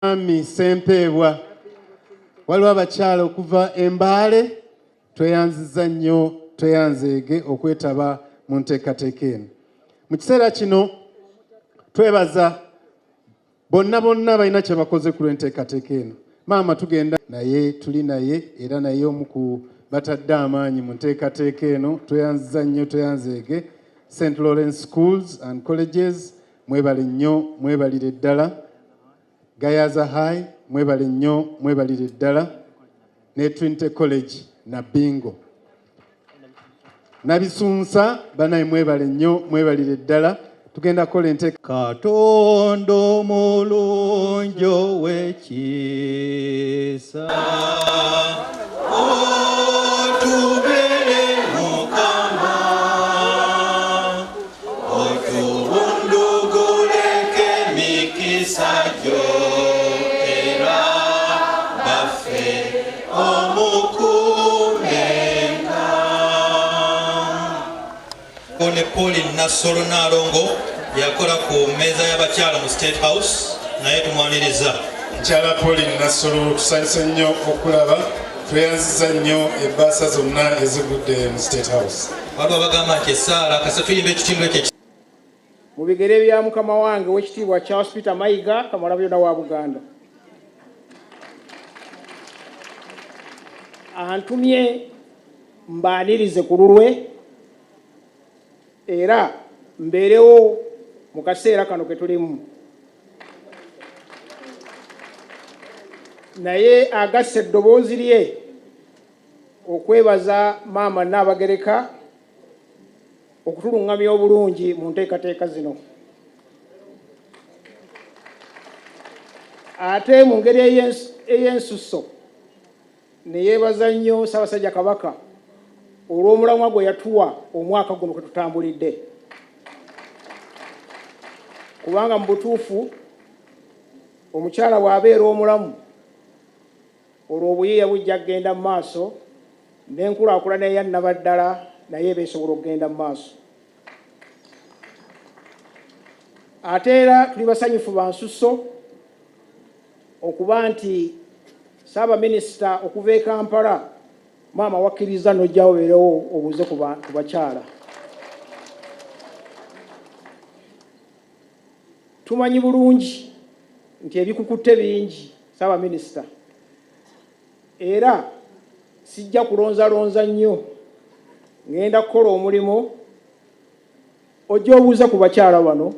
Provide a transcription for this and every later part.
Ami Sempeebwa waliwo abakyala okuva Embaale tweyanziza nnyo tweyanzeege okwetaba mu nteekateeka eno. Mu kiseera kino twebaza bonna balina kye bakoze ku lw'enteekateeka eno. Maama tugenda naye tuli naye era naye omu ku batadde amaanyi mu nteekateeka eno. Tweyanziza nnyo tweyanzeege. St. Lawrence Schools and Colleges mwebale nnyo mwebalire ddala. Gayaza High mwebale nnyo mwebalire ddala. Ne Trinity College na Bingo. Nabisunsa banaye mwebale nnyo mwebalire ddala. Tugenda kola enteeka. Katondo mulungi ow'ekisa otubere Mukama otubunduguleko emikisa gyo era baffe omukuumenga. Kone Pauline Nasolo Nalongo yakola ku mmeeza y'abakyala mu State House naye tumwaniriza. Mukyala Pauline Nasolo tusanyuse nnyo okulaba. Tweyanziza nnyo ebbaasa zonna ezigudde mu State House. Waliwo abagamba nti essaala kasa tuyimba ekitimba ekyo. Mu bigere bya mukama wange w'ekitiibwa Charles Peter Mayiga Kamalabyonna wa Buganda. Antumye mbaanirize ku lulwe era mbeerewo mu kaseera kano ke tulimu. Naye agasse eddoboozi lye okwebaza maama Nabagereka okutulungamya obulungi mu nteekateeka zino. Ate mu ngeri ey'ensusso ne yeebaza nnyo Ssaabasajja Kabaka olw'omulamwa gwe yatuwa omwaka guno kwe tutambulidde. Kubanga mu butuufu omukyala bw'abeera omulamu olwo obuyiiya bujja kugenda mu maaso n'enkulaakulana eya Nabaddala naye beesobola okugenda mu maaso. Ate era tuli basanyufu ba nsusso okuba nti Ssaabaminisita okuva e Kampala maama wakkiriza n'ojjawo beerewo obuuze ku bakyala. Tumanyi bulungi nti ebikukutte bingi Ssaabaminisita, era sijja kulonzalonza nnyo, ngenda kukola omulimu ojja obuuza ku bakyala bano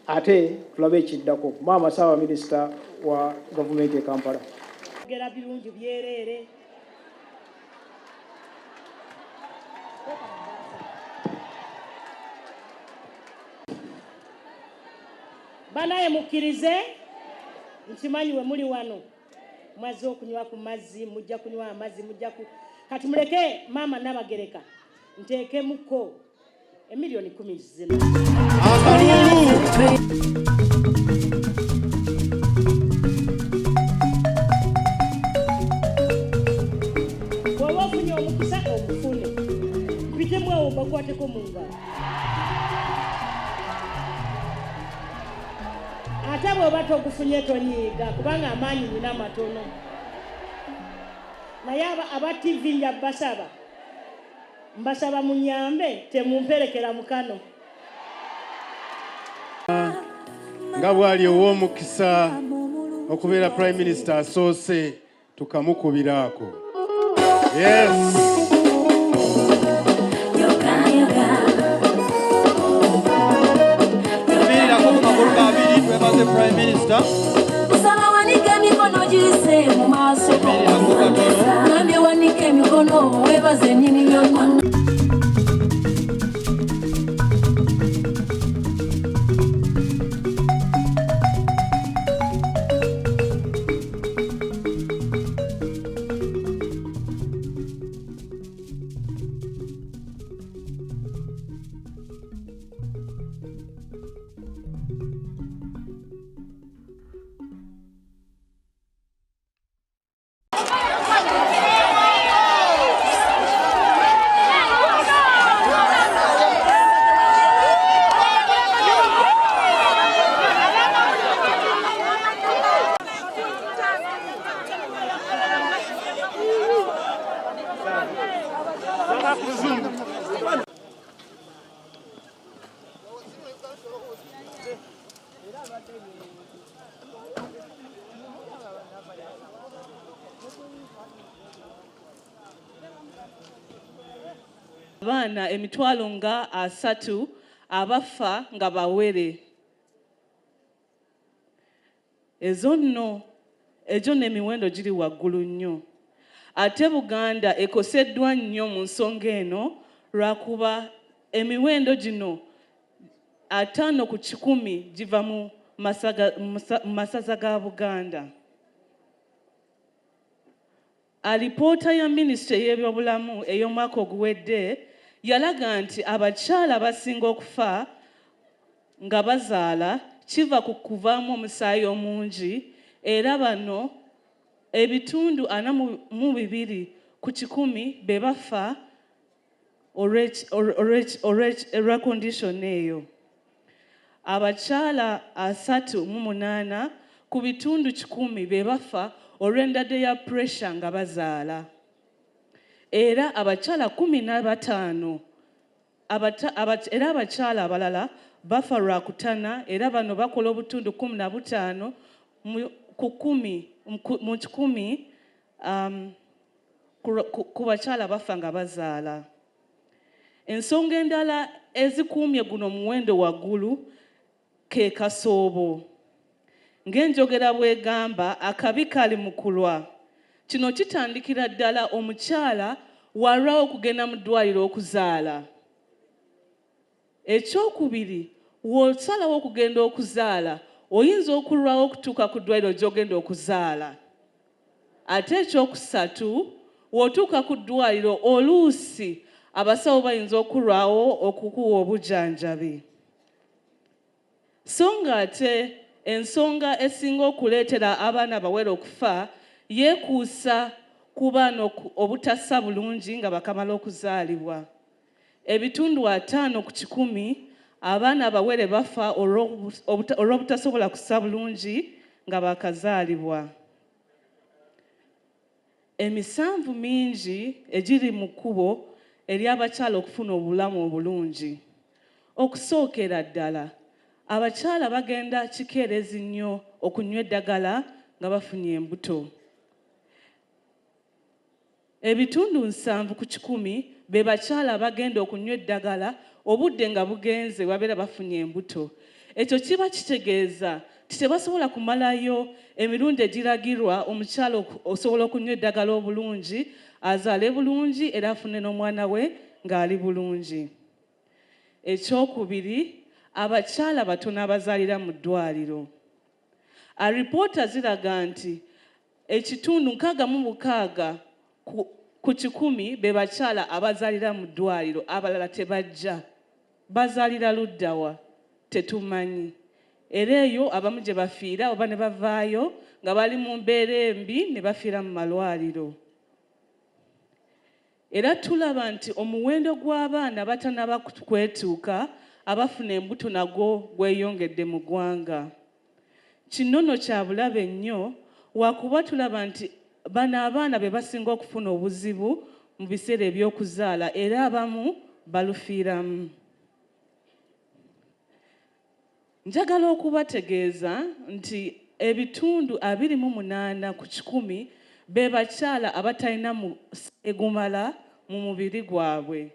ate tulabe ekiddako. Maama Ssaabaminisita wa gavumenti e Kampala. Gera birungi byereere. Banaye mukkirize nkimanyi we muli wano mwaze okunywa ku mazzi, mujja kunywa amazzi, kati muleke maama Nabagereka nteekemuko emiliyoni 10 zino. Bw'oba ofunye omukisa ogufune mpitemu awo bakwateko mu ngalo. Ate bw'oba togufunye tonyiiga kubanga amaanyi nina matono. Naye aba TV nja mbasaba munyambe temumperekera mukano. Nga bwali ow'omukisa okubeera Prime Minister asoose tukamukubiraako. Yes. Prime Minister. Usaba wanike mikono jise mu maaso. Nambe wanike mikono webaze nyini yonna. Abaana emitwalo nga 3 abafa nga bawere. Ezo nno emiwendo giri waggulu nnyo. Ate Buganda ekoseddwa nnyo mu nsonga eno lwakuba emiwendo gino 5 ku 100 giva mu masaza ga Buganda. Alipoota ya Minisitule y'ebyobulamu ey'omwaka oguwedde yalaga nti abakyala abasinga okufa nga bazaala kiva ku kuvaamu omusaayi omungi era bano ebitundu 42 ku 100 be bafa olwa condition eyo. Abakyala 38 ku bitundu 100 be bafa olw'endwadde ya pressure nga bazaala. Era abakyala 15 era abakyala abalala bafa lwa kutana era bano bakola obutundu 15 ku 10 ku bakyala bafa nga bazaala. Ensonga endala ezikuumye guno muwendo waggulu ke kasoobo. Ng'enjogera bw'egamba akabi kali mu kulwa. Kino kitandikira ddala omukyala walwawo okugenda mu ddwaliro okuzaala. Ekyokubiri, w'osalawo okugenda okuzaala oyinza okulwawo okutuuka ku ddwaliro gy'ogenda okuzaala. Ate ekyokusatu, w'otuuka ku ddwaliro oluusi abasawo bayinza okulwawo okukuwa obujjanjabi. So nga ate ensonga esinga okuleetera abaana abawere okufa yeekuusa ku baana obutassa bulungi nga bakamala okuzaalibwa. Ebitundu 5 ku 100 abaana abawere bafa olw'obutasobola kussa bulungi nga bakazaalibwa. Emisanvu mingi egiri mu kkubo eri abakyala okufuna obulamu obulungi. Okusookera ddala, abakyala bagenda kikeerezi nnyo okunywa eddagala nga bafunye embuto. Ebitundu 7 ku 100 be bakyala bagenda okunywa eddagala obudde nga bugenze babeera bafunye embuto. Ekyo kiba kitegeeza tebasobola kumalayo emirundi egiragirwa omukyala osobola okunywa eddagala obulungi azaale bulungi era afune n'omwana we ng'ali bulungi. Ekyokubiri, abakyala batono abazaalira mu ddwaliro. Alipoota ziraga nti ekitundu 66 ku 100 be bakyala abazaalira mu ddwaliro, abalala tebajja. Bazaalira ludda wa? Tetumanyi. Era eyo abamu gye bafiira oba ne bavaayo nga bali mu mbeera embi ne bafiira mu malwaliro. Era tulaba nti omuwendo gw'abaana batanaba kwetuuka abafuna embuto nagwo gweyongedde mu ggwanga. Kino nno kya bulabe nnyo wakuba tulaba nti bano abaana be basinga okufuna obuzibu mu biseera eby'okuzaala era abamu balufiiramu. Njagala okubategeeza nti ebitundu 28 ku 100 be bakyala abatalina egumala mu mubiri gwabwe.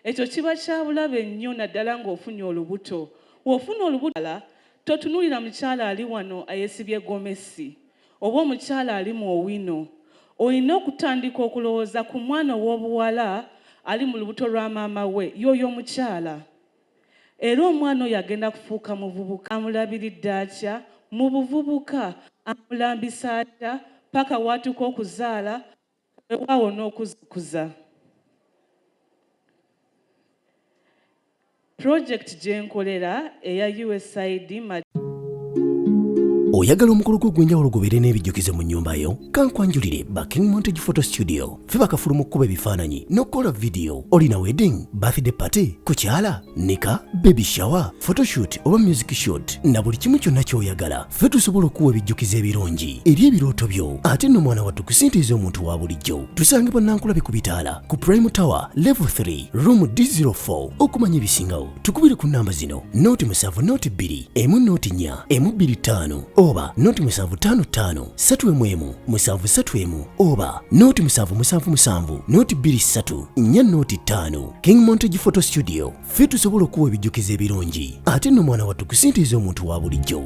Ekyo kiba kya bulabe nnyo naddala ng'ofunye olubuto. W'ofuna olubuto totunuulira mukyala ali wano ayeesibye gomesi oba omukyala ali mu owino. Olina okutandika okulowooza ku mwana ow'obuwala ali mu lubuto lwa maama we, y'oyo omukyala. Era omwana oyo agenda kufuuka muvubuka. Amulabiridde atya mu buvubuka, amulambisa atya paka watuuka okuzaala ewaawo n'okuzikuza. Project gye nkolera eya USAID. Oyagala omukolo gw'ogwenjawulo gubeere n'ebijjukize mu nnyumba yo? Kankwanjulire King Montage Photo Studio. Ffe bakafulu mu kkuba ebifaananyi n'okukola video. Olina wedding, birthday party, kukyala, nika, baby shower, photoshoot oba music shoot na buli kimu kyonna ky'oyagala. Ffe tusobola okuwa ebijjukize ebirungi eri ebirooto byo. Ate nno mwana wattu kusintiiza omuntu wa bulijjo. Tusangibwa Nankulabe ku Bitaala ku Prime Tower Level 3 Room D04. Okumanya ebisingawo tukubire ku nnamba zino: 07 02 1 4 1 25 oba noti 755 3 731 oba noti 777 noti 23 nya noti 5. King Montage Photo Studio ffe tusobola okuwa ebijjukizo ebirungi ate nno mwana wattu kusintiiza omuntu wa bulijjo.